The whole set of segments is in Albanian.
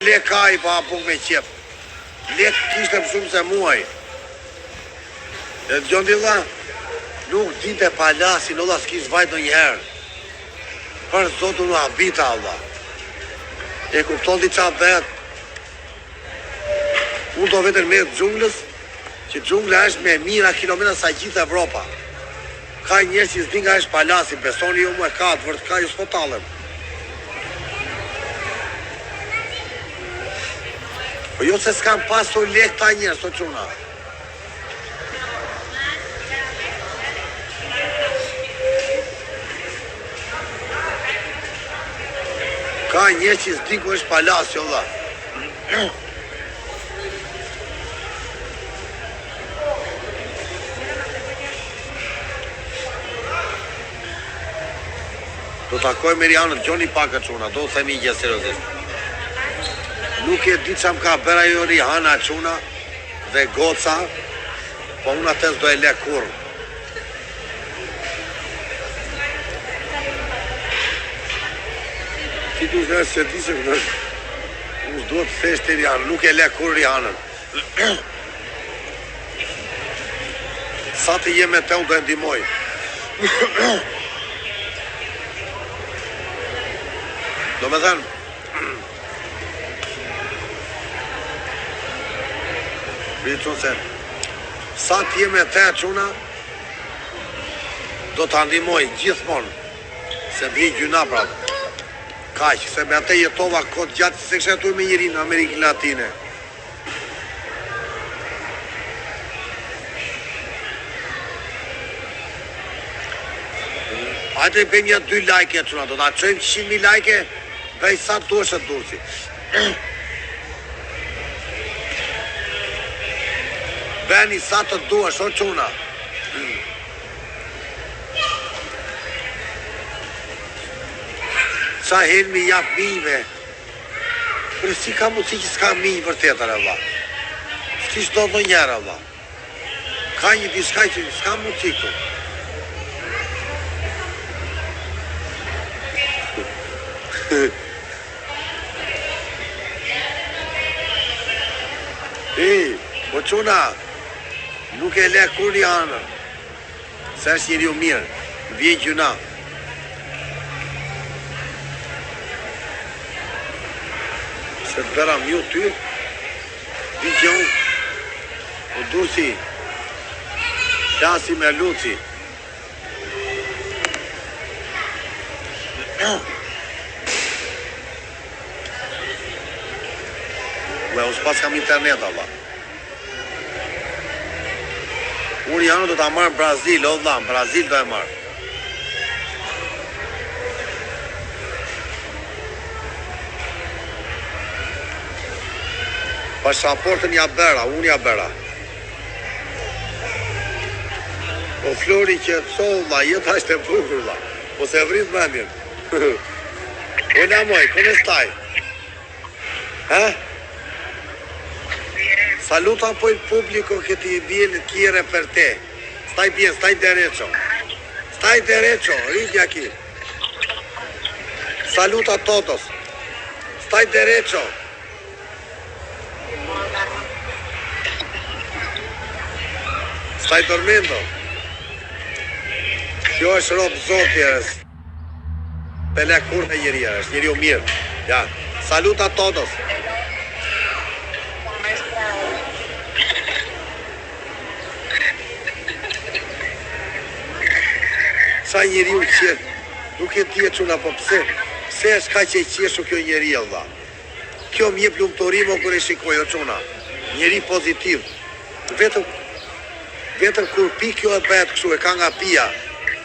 Lek ka I pa puk me qep. Lek kishte më shumë se muaj. E të gjondi dha, nuk dinte palasin, olla s'kish vajt në njëherë. Për zotu në habita, Allah. E kupton t'i qa vetë. Unë do vetër me xhunglës, që xhungla është me mira kilometra sa gjithë Evropa. Ka njerëz që s'di nga është palasi, besoni ju mu e ka, të vërtë ka ju s'po talem. Po jo se s'kam pasur lek ta njerëz, o quna. Ka njerëz që s'di ku është palasi, o dha. Do takoj me Rianën, gjoni pak e quna, do themi gjë seriozisht. Nuk e di që më ka bera jo Rihanna quna dhe goca, po unë atës do e le kur. Ti du nërë se di që unë do të thesh të Rihanën, nuk e le kur Rihanën. Sa të jem e te unë do e ndimoj. Do me thënë, se sa t'jem e te quna, do t'a ndimoj gjithmonë, se bli gjuna prapë. Kaq, se me ate jetova kod gjatë, se kështë jetuj me njëri në Amerikën Latine. Ajde i bëj një 2 like quna, do t'a qojmë 100.000 like, bëj sa të duesh e dursi. Beni sa të duesh, o quna. Sa helmi jap mive. Për si ka mundësi që s'ka mi vërtetër, Allah. S'kish do dhe njerë, Allah. Ka një diskaj që s'ka mundësi këtu. O quna, nuk e le kur një anër, se është njëri u mirë, vjen gjuna. Se të bera mju ty, di gjohë, o dursi, qasi me luci. Ue, us pas kam internet, Allah. Unë janë do t'a marrë Brazil, o dham, Brazil do e marrë. Pasaportën ja bera, unë ja bera. O Flori që të solla, jetë ashtë e bukur, la. Po se vrit mendjen. Hola, moj, come stai? Saluta poi il pubblico che ti viene chiede per te. Stai bien, stai derecho. Stai derecho, ridi aquí. Saluta a todos. Stai derecho. Stai dormendo. Kjo është rob zoti është. Pele kur me njëri është, njëri u mirë. Ja, saluta a todos. Sa njeri u qetë, nuk e tje quna, po pse është ka që i qeshu kjo njeri, Allah. Kjo më jep lumëtorim o kër e shikoj, o quna, njeri pozitiv. Vetëm kur pi kjo e bëhet këshu, e ka nga pia,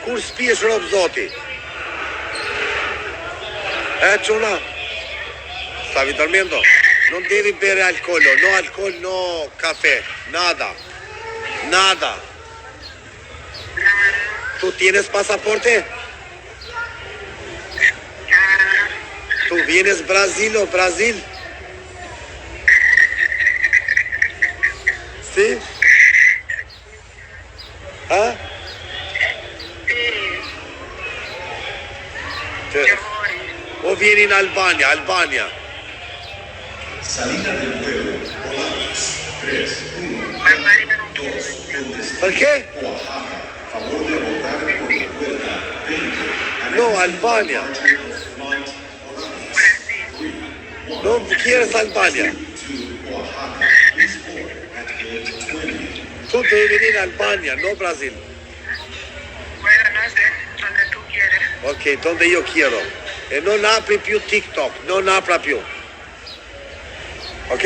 kur s'pi është robë zoti. Quna, stavi dormendo, non devi bere alcolo, no alcol, no caffè, nada, nada. ¿Tú tienes pasaporte? ¿Tú vienes Brasil o Brasil? ¿Sí? ¿Ah? O vieni in Albania, Albania. Salida del vuelo Volaris 312 con destino Perché? Oaxaca. Favor de abordar por la puerta 20. No, Albania. No quieres Albania. Tú debes venir a Albania, no Brasil. Bueno, no sé, donde tú quieres. Ok, donde io quiero. E non apri più TikTok, non apra più. Ok?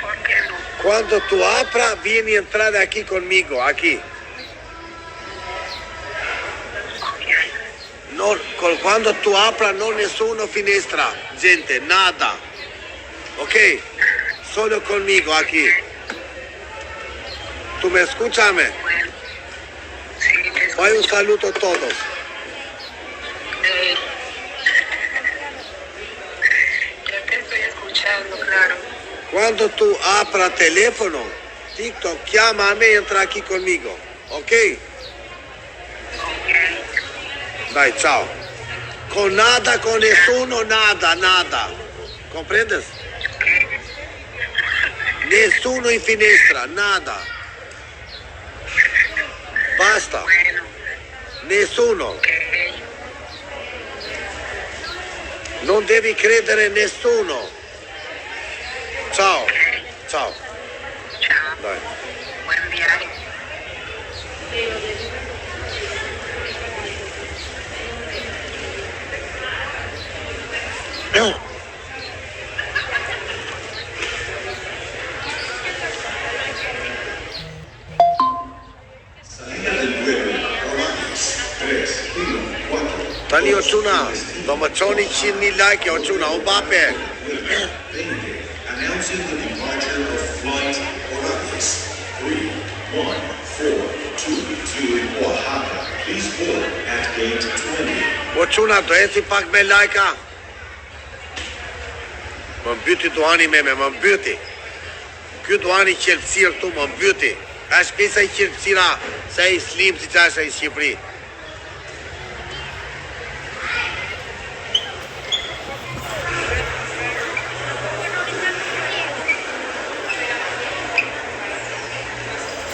¿Por qué no? Quando tu apra, vieni a entrare aquí conmigo, aquí. Quando tu apra, non nessuno finestra, gente, nada. Ok? Solo conmigo aquí. ¿Tú me escúchame? Bueno, sí, te Fai un escucho. saluto a todos. Ya te estoy escuchando, claro. Quando tu apra telefono, TikTok, chiamami e entra aquí conmigo. Ok? Dai, ciao. Con nada, con nessuno, nada, nada. Comprendes? Nessuno in finestra, nada. Basta. Bueno, Nessuno. ok. Non devi credere nessuno. Ciao. Ciao. Chao. Dai. Buen viaje. Salida del vuelo Volaris 314 Tani o quna, do më qoni 100.000 like o quna, o bape. announcing the departure of flight Volaris 3142 Oaxaca. Please board at gate 20. O quna, do eci pak me like-a. Më mbyti duani me, më mbyti. Ky duani qelësirë këtu më mbyti. Është pjesa i qelësira se i slim si që është i Shqipëri.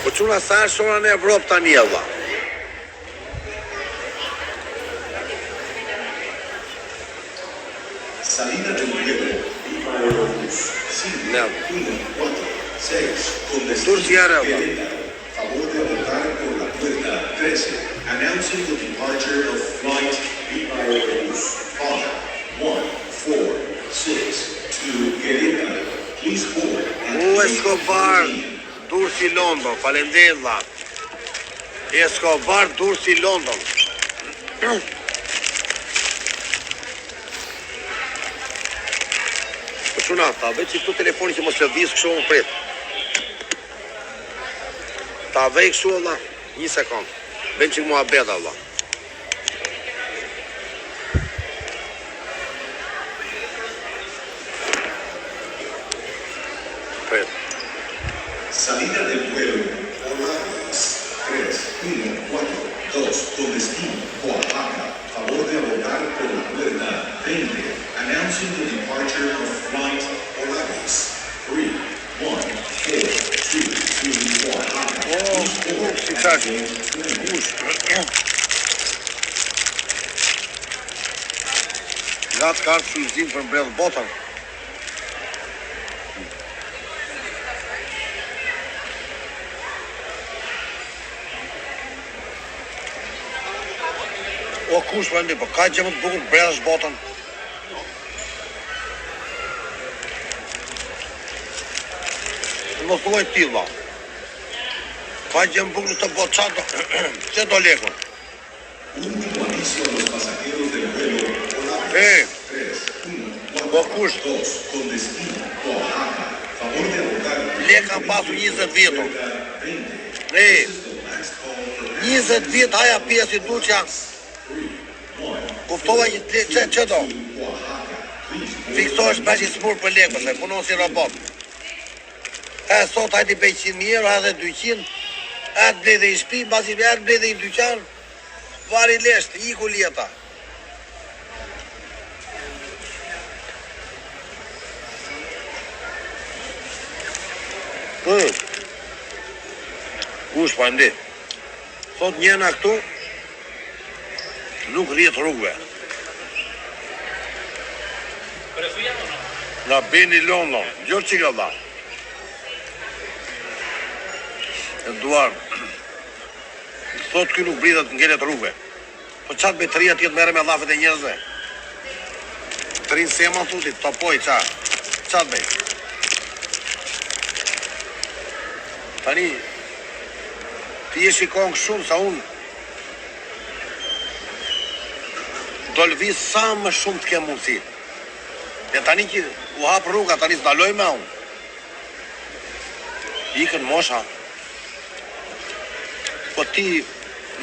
Po quna sa është ora në Evropë tani valla. Salida del vuelo Aerobús 5146 con destino Turcia, Araba. Querétaro. Favor de abordar por la puerta 13. Announcing the departure of flight Aerobús 5146 to Querétaro. Please board at gate Escobar, 15. Durrësi London, faleminderit vlla. Escobar, Durrësi London. Po çuna, ta veç këtu telefoni që mos lëviz kështu më prit. Ta vej kështu valla, një sekond. Vem që mua beda valla. Prit. Salida del vuelo Volaris 3142 con destino Oaxaca. Favor de abordar por la puerta 20. Announcing the departure of flight Volaris 3142 Oaxaca. Please board si at çak. gate 20. Gat kartë shuzim për mbredh botën. O kush më ndi, po ka që më të bukur mbredhësh botën. Më thuaj ti valla. Ka që më bukur të botë qatë, që do lekun. Último aviso a los pasajeros del vuelo Volaris E, 3142 po kush, con destino Oaxaca. Favor de abordar lek kam pasur 20 vjetur. puerta 20. E, 20 vjet haja pjesë i duqja. Kuftova që do. Fiksohesh bash i smur për lekë, se punon si robot. E sot hajti bëj 100 euro, edhe 200, e të bledhe i shpi, basi e të bledhe i dyqan, vari lesht, iku ljeta. Kush pa ndi? Thot njëna këtu nuk rrihet rrugëve. Nga Beni London, gjërë që ka dha. Eduard, thot ky nuk brithet ngelet rrugëve. Po qatë betëria tjetë mere me dhafet e njerëzve. Të rinë se ma thutit, topoj qa. Qatë bej. Tani, ti je shikon shumë sa unë do lëviz sa më shumë të kem mundësi. E tani që u hapë rruga, tani s'daloj me unë. Ikën mosha. Po ti,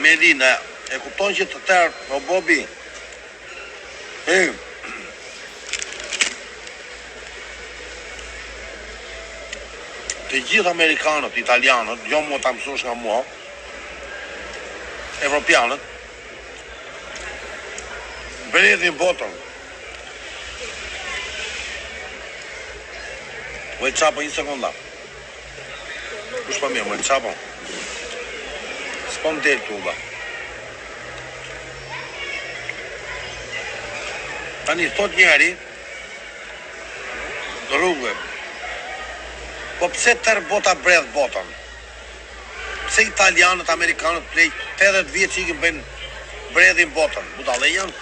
Melina, e kupton që të tërë, o Bobi, të gjithë Amerikanët, Italianët, jo mua ta mësosh nga mua, Evropianët, mbledhin botën. Oj qapo një sekonda. Kush pa mirë, oj qapo. S'po më del tuba. Tani thot njeri, rrugëve, po pse tërë bota bredh botën? Pse italianët, amerikanët, plej 80 vjetë që i bëjnë bredhin botën? Budale janë?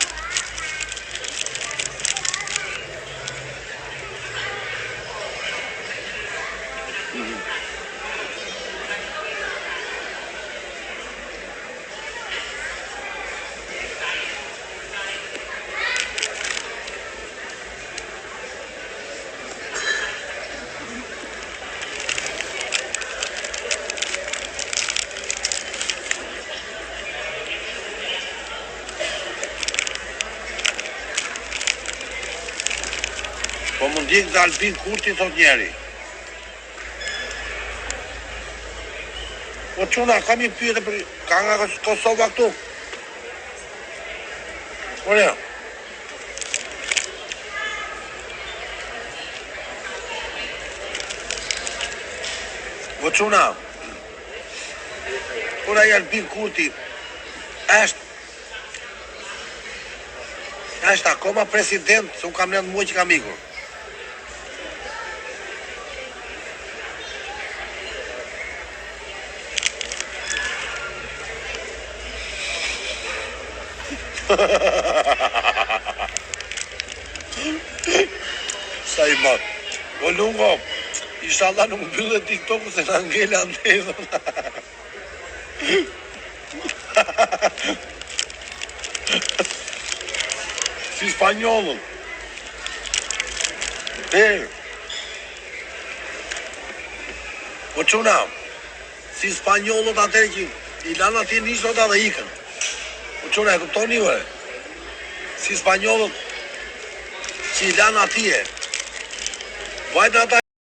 Po më ndjek dhe Albin Kurti, thot njeri. Po quna, kam një pyetje për... Ka nga Kosova këtu? Po ne? Po quna, ora i Albin Kurti është akoma president, se unë kam nëndë muaj që kam ikur. Sa i mat. O lungo, inshallah nuk mbyllet TikTok-u se na ngele andezën. Si spanjollën. Po quna, si spanjollët atëre që i lanë atje nisot edhe ikën. Po quna, e kuptoni vëre? Si spanjollët që i lanë atje. Vajtë ata